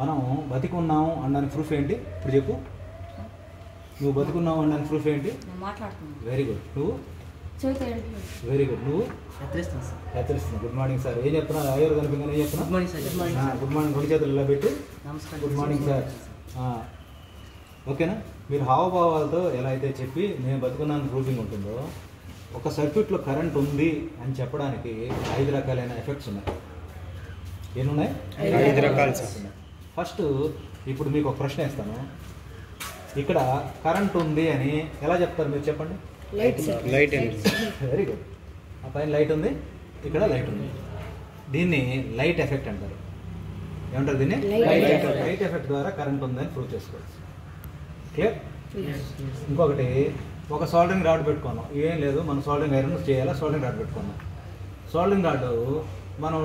మనం బతికున్నాము అనడానికి ప్రూఫ్ ఏంటి? ఇప్పుడు చెప్పు. నువ్వు బతికున్నావు అనడానికి ప్రూఫ్ ఏంటి? Very good. నువ్వు వెరీ గుడ్. నువ్వు హెచ్చరిస్తున్నావు. Good morning sir. ఏం చెప్తున్నా? అయ్యారు కనిపించగానే ఏం చెప్తున్నా? Good morning. రెండు చేతులు ఇలా పెట్టి గుడ్ మార్నింగ్ సార్. ఓకేనా? మీరు హావభావాలతో ఎలా అయితే చెప్పి నేను బతుకున్నాను ప్రూఫింగ్ ఉంటుందో, ఒక సర్క్యూట్లో కరెంట్ ఉంది అని చెప్పడానికి 5 రకాలైన ఎఫెక్ట్స్ ఉన్నాయి. ఏమున్నాయి? 5 రకాలు. ఫస్ట్ ఇప్పుడు మీకు ఒక ప్రశ్న ఇస్తాను. ఇక్కడ కరెంట్ ఉంది అని ఎలా చెప్తారు మీరు? చెప్పండి. లైట్. Very good. ఆ పైన లైట్ ఉంది, ఇక్కడ లైట్ ఉంది. దీన్ని లైట్ ఎఫెక్ట్ అంటారు. ఏమంటారు దీన్ని? లైట్ ఎఫెక్ట్ ద్వారా కరెంట్ ఉందని ప్రూవ్ చేసుకోవచ్చు. క్లియర్? ఇంకొకటి, ఒక సోల్డరింగ్ రాడ్ పెట్టుకున్నాం. ఏం లేదు, మనం సోల్డరింగ్ ఐరన్ చేయాలా, సోల్డరింగ్ రాడ్ పెట్టుకున్నాం. సోల్డరింగ్ రాడ్ మనం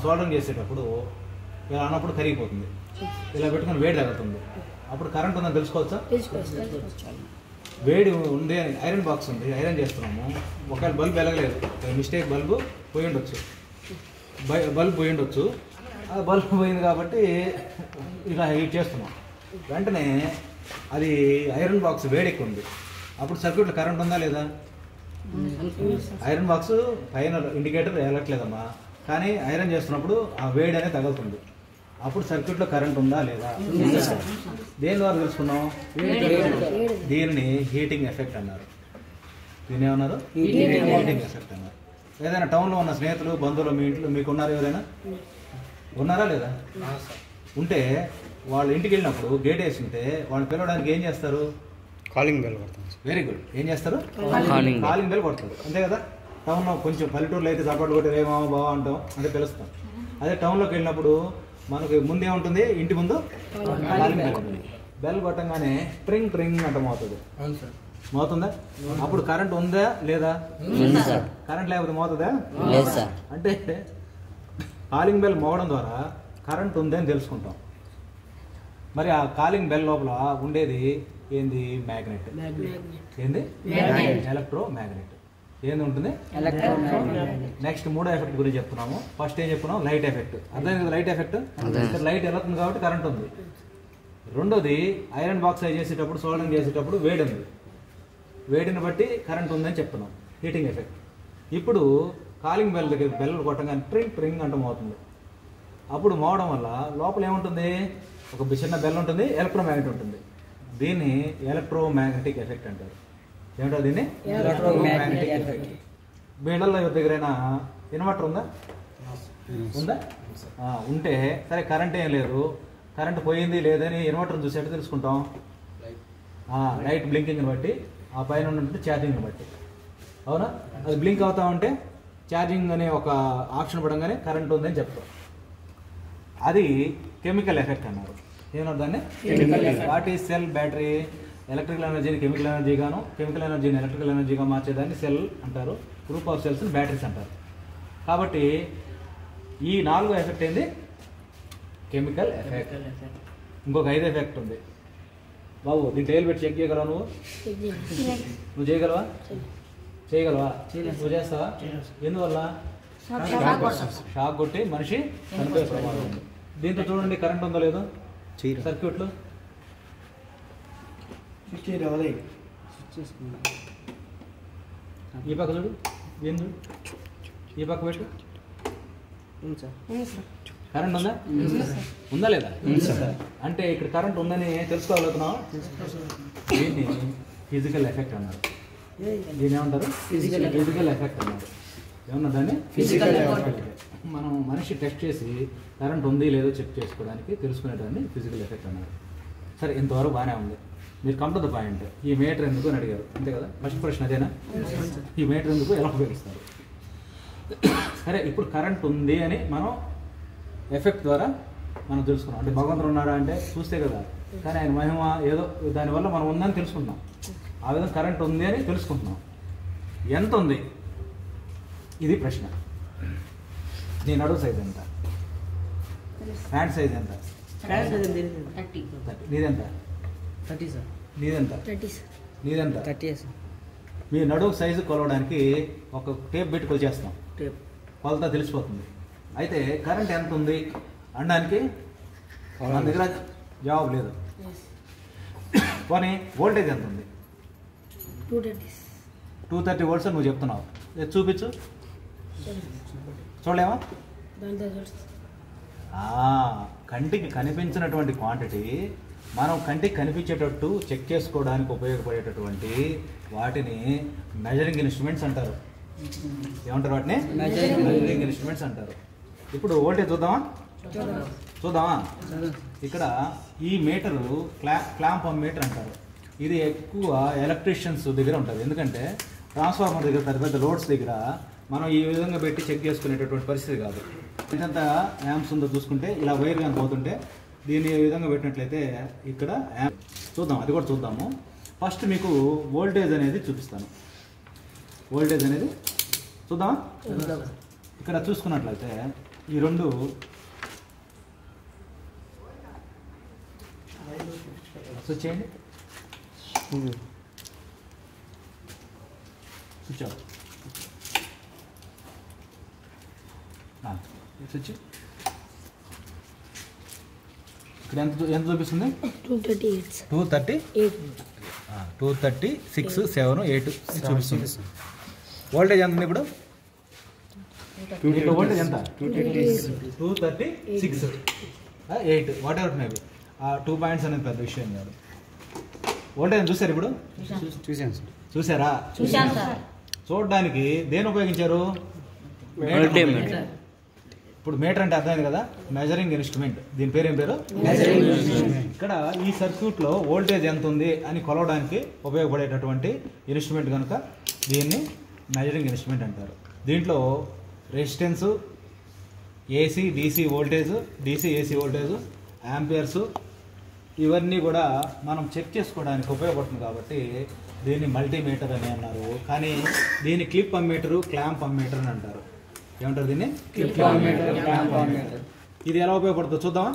సోల్డరింగ్ చేసేటప్పుడు ఇలా అన్నప్పుడు కరిగిపోతుంది. ఇలా పెట్టుకుని వేడి తగ్గుతుంది. అప్పుడు కరెంట్ ఉందని తెలుసుకోవచ్చా? వేడి ఉంది అని ఐరన్ బాక్స్ ఉంది, ఐరన్ చేస్తున్నాము. ఒకవేళ బల్బ్ వెలగలేదు, మిస్టేక్ బల్బు పోయి ఉండొచ్చు, బల్బ్ పోయి ఉండొచ్చు. ఆ బల్బ్ పోయింది కాబట్టి ఇలా హీట్ చేస్తున్నాం. వెంటనే అది ఐరన్ బాక్స్ వేడెక్కుంది. అప్పుడు సర్క్యూట్లో కరెంట్ ఉందా లేదా? ఐరన్ బాక్స్ పైన ఇండికేటర్ వెళ్ళట్లేదమ్మా, కానీ ఐరన్ చేస్తున్నప్పుడు ఆ వేడి అనేది తగులుతుంది. అప్పుడు సర్క్యూట్లో కరెంట్ ఉందా లేదా? దేని ద్వారా తెలుసుకున్నాం? దీనిని హీటింగ్ ఎఫెక్ట్ అన్నారు. దీని ఏమన్నారు? హీటింగ్ ఎఫెక్ట్ అన్నారు. ఏదైనా టౌన్లో ఉన్న స్నేహితులు, బంధువులు మీ ఇంట్లో మీకు ఉన్నారు? ఎవరైనా ఉన్నారా లేదా? ఉంటే వాళ్ళ ఇంటికి వెళ్ళినప్పుడు గేట్ వేసి ఉంటే వాళ్ళని పిలవడానికి ఏం చేస్తారు? కాలింగ్ బెల్ కొడతాం. Very good. ఏం చేస్తారు? కాలింగ్ బెల్ కొడతారు. అంతే కదా? టౌన్లో కొంచెం పల్లెటూరులో అయితే చప్పట్లు కొట్టి రేమో బావా అంటాం, అంటే పిలుస్తాం. అదే టౌన్లోకి వెళ్ళినప్పుడు మనకి ముందే ఉంటుంది, ఇంటి ముందు కాలింగ్ బెల్ ఉంటుంది. బెల్ కొట్టంగానే ట్రింగ్ ట్రింగ్ అంట మోతుంది. మోతుందా? అప్పుడు కరెంట్ ఉందా లేదా? కరెంట్ లేకపోతే మోతుందా? అంటే కాలింగ్ బెల్ మోగడం ద్వారా కరెంట్ ఉందని తెలుసుకుంటాం. మరి ఆ కాలింగ్ బెల్ లోపల ఉండేది ఏంది? మ్యాగ్నెట్. ఏంది? Electro magnet. ఏంది ఉంటుంది? నెక్స్ట్ మూడో ఎఫెక్ట్ గురించి చెప్తున్నాము. ఫస్ట్ ఏం చెప్పున్నాం? Light effect. అర్థమైంది కదా? Light effect. లైట్ వెళ్తుంది కాబట్టి కరెంట్ ఉంది. రెండోది, ఐరన్ బాక్స్ చేసేటప్పుడు, సోల్డరింగ్ చేసేటప్పుడు వేడి ఉంది. వేడిని బట్టి కరెంట్ ఉందని చెప్తున్నాం, హీటింగ్ ఎఫెక్ట్. ఇప్పుడు కాలింగ్ బెల్ దగ్గర బెల్ కొట్టగానే ట్రింగ్ ట్రింగ్ అంటూ మోతుంది. అప్పుడు మోవడం వల్ల లోపల ఏముంటుంది? ఒక చిన్న బెల్ ఉంటుంది, ఎలక్ట్రోమ్యాగ్నెట్ ఉంటుంది. దీన్ని ఎలక్ట్రోమ్యాగ్నెటిక్ ఎఫెక్ట్ అంటారు. ఏమంటారు దీన్ని? Electromagnetic effect. మీ ఇళ్ళల్లో ఎవరి దగ్గరైనా ఇన్వర్టర్ ఉందా? ఉందా? ఉంటే సరే, కరెంట్ ఏం లేదు, కరెంట్ పోయింది లేదని ఇన్వర్టర్ చూసి ఎట్లా తెలుసుకుంటాం? లైట్ బ్లింకింగ్ని బట్టి, ఆ పైన ఉన్నట్టు ఛార్జింగ్ని బట్టి. అవునా? అది బ్లింక్ అవుతా ఉంటే ఛార్జింగ్ అనే ఒక ఆప్షన్ పడంగానే కరెంట్ ఉందని చెప్తాం. అది కెమికల్ ఎఫెక్ట్ అన్నారు. ఏమన్నారు దాన్ని? What is cell? Battery. Electrical ఎనర్జీని కెమికల్ ఎనర్జీగాను, కెమికల్ ఎనర్జీని ఎలక్ట్రికల్ ఎనర్జీగా మార్చేదాన్ని సెల్ అంటారు. గ్రూప్ ఆఫ్ సెల్స్ని బ్యాటరీస్ అంటారు. కాబట్టి ఈ 4 ఎఫెక్ట్ ఏంది? Chemical effect. ఇంకొక 5 ఎఫెక్ట్ ఉంది బాబు. దీని టైల్ పెట్టి చెక్ చేయగలవా? నువ్వు చేయగలవా? చేయగలవా? నువ్వు చేస్తావా? ఎందువల్ల? షాక్ కొట్టి మనిషి చనిపోయే ప్రమాదం ఉంది. దీంతో చూడండి కరెంట్ ఉందో లేదో సర్క్యూట్లో. ఈ పక్క చూడు, ఏందు ఈ పక్క పెట్టు. కరెంట్ ఉందా? ఉందా లేదా? అంటే ఇక్కడ కరెంట్ ఉందని తెలుసుకోగలుగుతున్నావా? దీన్ని ఫిజికల్ ఎఫెక్ట్ అన్నారు. దీని ఏమంటారు? ఫిజికల్ ఎఫెక్ట్ అన్నారు. ఏమన్నా దాన్ని? Physical effect. మనం మనిషి టెస్ట్ చేసి కరెంట్ ఉంది లేదో చెక్ చేసుకోవడానికి తెలుసుకునేదాన్ని ఫిజికల్ ఎఫెక్ట్ అన్నారు. సరే, ఇంతవరకు బాగానే ఉంది. మీరు కమ్ టు ద పాయింట్. ఈ మీటర్ ఎందుకు అని అడిగారు, అంతే కదా? ఫస్ట్ ప్రశ్న అదేనా? ఈ మీటర్ ఎందుకు, ఎలా ఉపయోగిస్తారు? సరే, ఇప్పుడు కరెంట్ ఉంది అని మనం ఎఫెక్ట్ ద్వారా మనం తెలుసుకున్నాం. అంటే భగవంతుడు ఉన్నాడా అంటే చూస్తే కదా, కానీ ఆయన మహిమ ఏదో దానివల్ల మనం ఉందని తెలుసుకుంటున్నాం. ఆ విధంగా కరెంట్ ఉంది అని తెలుసుకుంటున్నాం. ఎంత ఉంది? ఇది ప్రశ్న. నీ నడువు సైజ్ ఎంత? హ్యాండ్ సైజ్ ఎంత? నీదెంత? నీదెంత? నీదెంత? మీ నడువు సైజు కొలవడానికి ఒక టేప్ పెట్టి కొలిచేస్తాం. కొలత తెలిసిపోతుంది. అయితే కరెంట్ ఎంత ఉంది అనడానికి మన దగ్గర జవాబు లేదు. పోనీ వోల్టేజ్ ఎంత ఉంది? 230 వోల్ట్స్ నువ్వు చెప్తున్నావు. చూపించు, చూడలేమా? కంటికి కనిపించినటువంటి క్వాంటిటీ మనం కంటికి కనిపించేటట్టు చెక్ చేసుకోవడానికి ఉపయోగపడేటటువంటి వాటిని మెజరింగ్ ఇన్స్ట్రుమెంట్స్ అంటారు. ఏమంటారు వాటిని? మెజరింగ్ ఇన్స్ట్రుమెంట్స్ అంటారు. ఇప్పుడు వోల్టేజ్ చూద్దామా? ఇక్కడ ఈ మీటరు క్లాంప్ మీటర్ అంటారు. ఇది ఎక్కువ ఎలక్ట్రీషియన్స్ దగ్గర ఉంటుంది. ఎందుకంటే ట్రాన్స్ఫార్మర్ దగ్గర పెద్ద పెద్ద లోడ్స్ దగ్గర మనం ఈ విధంగా పెట్టి చెక్ చేసుకునేటటువంటి పరిస్థితి కాదు. ఎంత యాంప్స్ ఉందో చూసుకుంటే ఇలా వైర్ కానీ పోతుంటే దీన్ని ఈ విధంగా పెట్టినట్లయితే ఇక్కడ చూద్దాం, అది కూడా చూద్దాము. ఫస్ట్ మీకు వోల్టేజ్ అనేది చూపిస్తాను. వోల్టేజ్ అనేది చూద్దామా? ఇక్కడ చూసుకున్నట్లయితే ఈ రెండు స్విచ్ చేయండి. Switch off. స్విచ్ ఇక్కడ ఎంత చూపిస్తుంది? 236, 7, 8 చూపిస్తుంది. వోల్టేజ్ ఎంత ఉంది ఇప్పుడు? వోల్టేజ్ ఎంత? 236, 8 వాట్ ఎవర్ మేబీ. 2 పాయింట్స్ అనేది పెద్ద విషయం కాదు. వోల్టేజ్ చూసారు ఇప్పుడు? చూసారా? చూడడానికి దేని ఉపయోగించారు? ఇప్పుడు మీటర్ అంటే అర్థమైంది కదా, మెజరింగ్ ఇన్స్ట్రుమెంట్. దీని పేరు ఏం పేరు? ఇక్కడ ఈ సర్క్యూట్లో వోల్టేజ్ ఎంత ఉంది అని కొలవడానికి ఉపయోగపడేటటువంటి ఇన్స్ట్రుమెంట్ కనుక దీన్ని మెజరింగ్ ఇన్స్ట్రుమెంట్ అంటారు. దీంట్లో resistance, AC DC voltage, DC AC voltage, amperes ఇవన్నీ కూడా మనం చెక్ చేసుకోవడానికి ఉపయోగపడుతుంది. కాబట్టి దీన్ని మల్టీమీటర్ అని అన్నారు. కానీ దీన్ని క్లిప్ అమ్మీటరు, క్లాంప్ అమ్మీటర్ అని అంటారు. ఏమంటారు దీన్ని? Clip ammeter, clamp ammeter. ఇది ఎలా ఉపయోగపడుతుందో చూద్దామా?